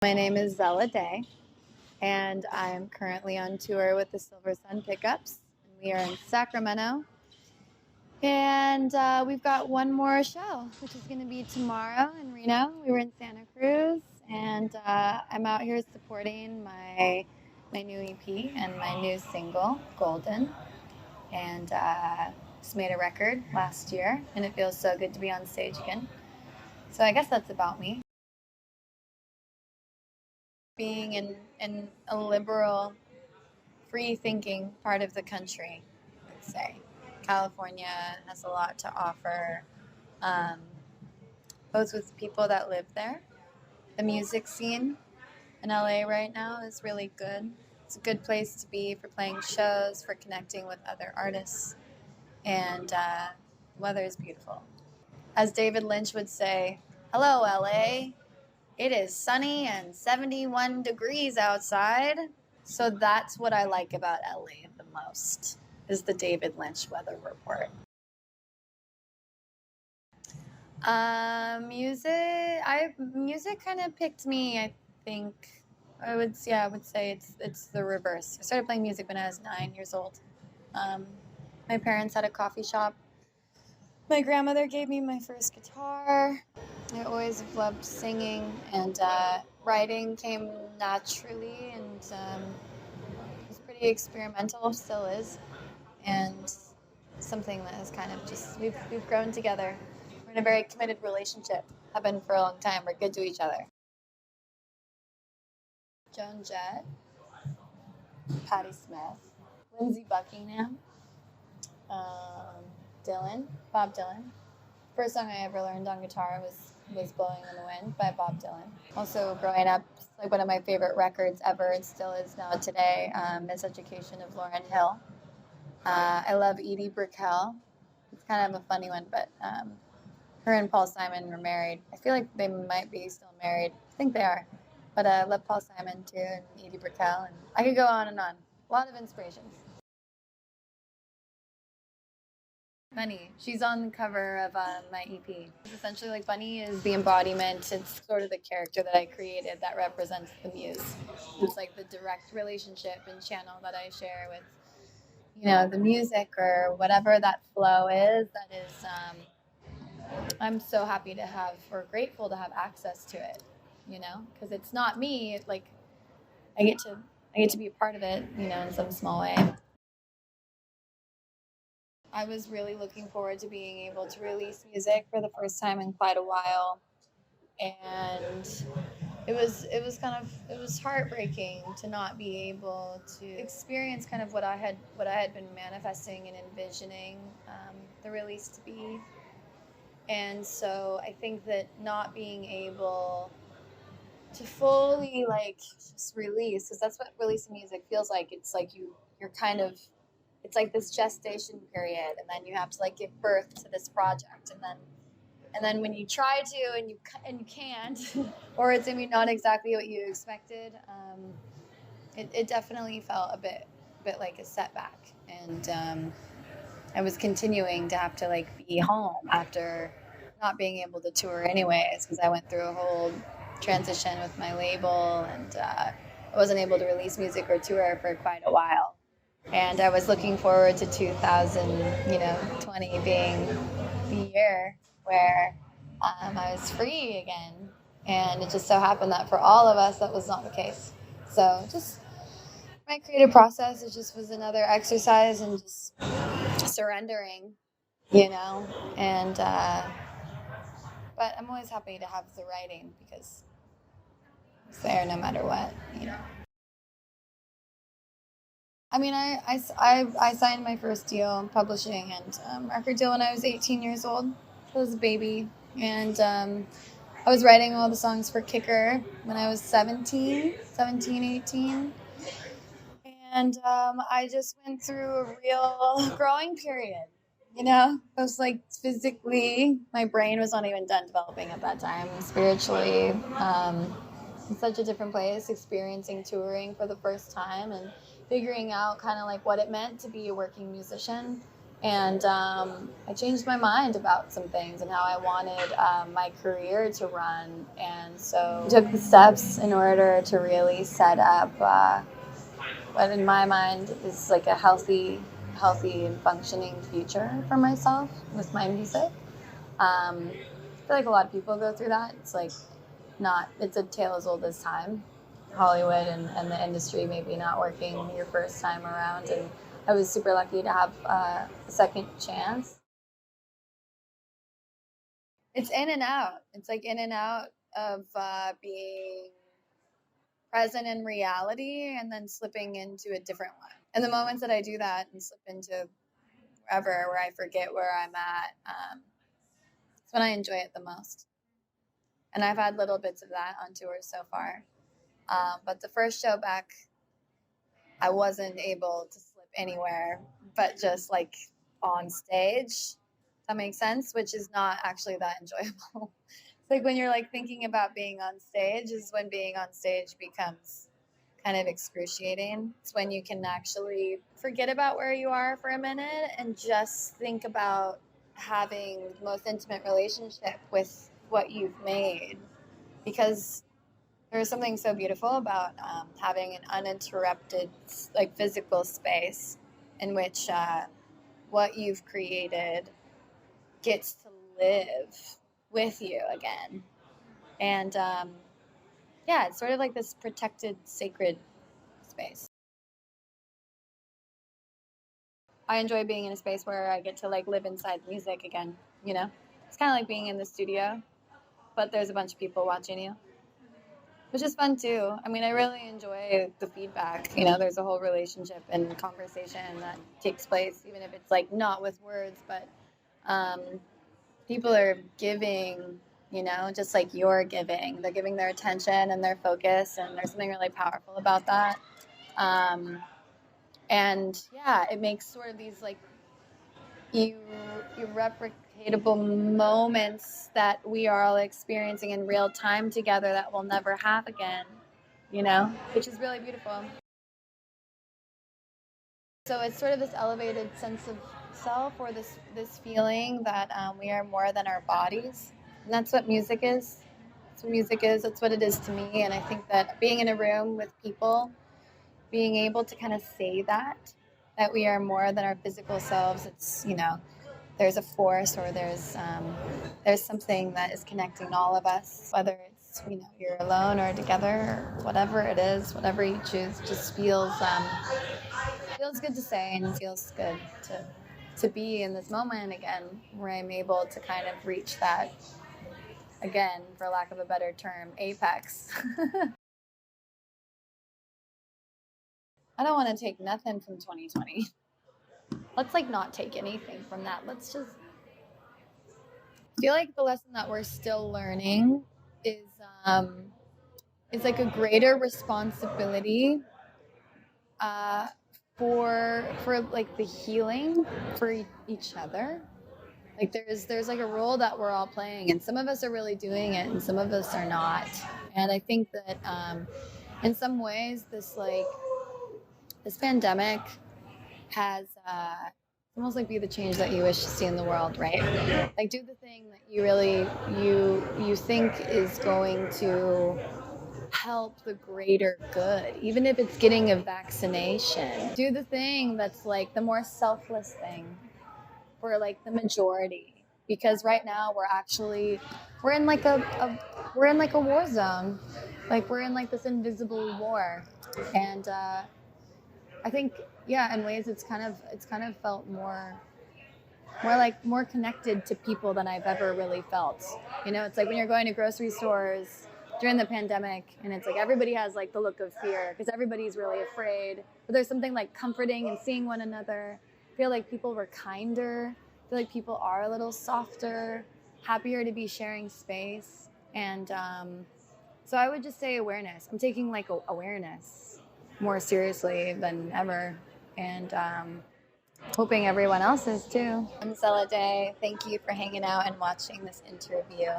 My name is Zella Day, and I am currently on tour with the Silver Sun Pickups. We are in Sacramento, and we've got one more show, which is going to be tomorrow in Reno. We were in Santa Cruz, and I'm out here supporting my new EP and my new single, Golden, and just made a record last year, and it feels so good to be on stage again. So I guess that's about me. Being in a liberal, free-thinking part of the country, I'd say. California has a lot to offer, um, both with people that live there. The music scene in LA right now is really good. It's a good place to be for playing shows, for connecting with other artists, and the weather is beautiful. As David Lynch would say, "Hello, LA. It is sunny and 71 degrees outside." So that's what I like about LA the most, is the David Lynch weather report. Music kind of picked me, I think. I would say it's the reverse. I started playing music when I was 9 years old. My parents had a coffee shop. My grandmother gave me my first guitar. I always loved singing, and writing came naturally, and it was pretty experimental, still is, and something that has kind of just, we've grown together. We're in a very committed relationship, have been for a long time. We're good to each other. Joan Jett, Patti Smith, Lindsey Buckingham, Bob Dylan. First song I ever learned on guitar was Blowing in the Wind by Bob Dylan. Also, growing up, like one of my favorite records ever, and still is now today, Miseducation of Lauryn Hill. I love Edie Brickell. It's kind of a funny one, but her and Paul Simon were married. I feel like they might be still married. I think they are. But I love Paul Simon too, and Edie Brickell, and I could go on and on. A lot of inspirations. Bunny. She's on the cover of my EP. Essentially, like, Bunny is the embodiment. It's sort of the character that I created that represents the Muse. It's like the direct relationship and channel that I share with, the music or whatever that flow is. That is, I'm so happy to have, or grateful to have access to it. Because it's not me. Like, I get to be a part of it. In some small way. I was really looking forward to being able to release music for the first time in quite a while, and it was heartbreaking to not be able to experience kind of what I had been manifesting and envisioning the release to be. And so I think that not being able to fully just release, because that's what releasing music feels like. It's like you're kind of, it's like this gestation period, and then you have to give birth to this project, and then when you try to and you can't, or it's maybe not exactly what you expected, it definitely felt a bit like a setback, and I was continuing to have to be home after not being able to tour anyways, because I went through a whole transition with my label, and I wasn't able to release music or tour for quite a while. And I was looking forward to 2020 being the year where I was free again. And it just so happened that for all of us, that was not the case. So just my creative process, it just was another exercise in just surrendering, And but I'm always happy to have the writing, because it's there no matter what, I mean, I signed my first deal, publishing and record deal, when I was 18 years old. I was a baby, and I was writing all the songs for Kicker when I was 17, 18. And I just went through a real growing period, I was physically, my brain was not even done developing at that time. Spiritually, in such a different place, experiencing touring for the first time, and figuring out kind of what it meant to be a working musician, And I changed my mind about some things and how I wanted my career to run. And so I took the steps in order to really set up what in my mind is like a healthy and functioning future for myself with my music. I feel like a lot of people go through that. It's like it's a tale as old as time. Hollywood and the industry maybe not working your first time around. And I was super lucky to have a second chance. It's in and out. It's like in and out of being present in reality and then slipping into a different one. And the moments that I do that and slip into wherever where I forget where I'm at, it's when I enjoy it the most. And I've had little bits of that on tour so far. But the first show back, I wasn't able to slip anywhere but just like on stage. That makes sense, which is not actually that enjoyable. It's like when you're like thinking about being on stage is when being on stage becomes kind of excruciating. It's when you can actually forget about where you are for a minute and just think about having the most intimate relationship with what you've made. Because there's something so beautiful about having an uninterrupted, like physical space in which what you've created gets to live with you again. And yeah, it's sort of like this protected, sacred space. I enjoy being in a space where I get to like live inside music again, you know? It's kind of like being in the studio, but there's a bunch of people watching you, which is fun too. I mean, I really enjoy the feedback. You know, there's a whole relationship and conversation that takes place, even if it's like not with words, but people are giving, you know, just like you're giving. They're giving their attention and their focus, and there's something really powerful about that. And yeah, it makes sort of these like irreplicable moments that we are all experiencing in real time together that we'll never have again, you know, which is really beautiful. So it's sort of this elevated sense of self, or this feeling that we are more than our bodies, and that's what music is. That's what music is. That's what it is to me. And I think that being in a room with people, being able to kind of say that we are more than our physical selves. It's, you know, there's a force, or there's something that is connecting all of us, whether it's, you know, you're alone or together, or whatever it is, whatever you choose, just feels good to say, and feels good to be in this moment again, where I'm able to kind of reach that, again, for lack of a better term, apex. I don't want to take nothing from 2020. Let's like not take anything from that. Let's just feel like the lesson that we're still learning is like a greater responsibility for like the healing for each other. Like there's like a role that we're all playing, and some of us are really doing it and some of us are not. And I think that in some ways this pandemic has almost like be the change that you wish to see in the world, right? Like do the thing that you really you think is going to help the greater good, even if it's getting a vaccination. Do the thing that's like the more selfless thing for like the majority, because right now we're in like a war zone. Like we're in like this invisible war. And I think, yeah, in ways it's kind of felt more connected to people than I've ever really felt. You know, it's like when you're going to grocery stores during the pandemic, and it's like everybody has like the look of fear because everybody's really afraid. But there's something like comforting in seeing one another. I feel like people were kinder. I feel like people are a little softer, happier to be sharing space. And so I would just say awareness. I'm taking like awareness more seriously than ever. And hoping everyone else is too. I'm Zella Day. Thank you for hanging out and watching this interview.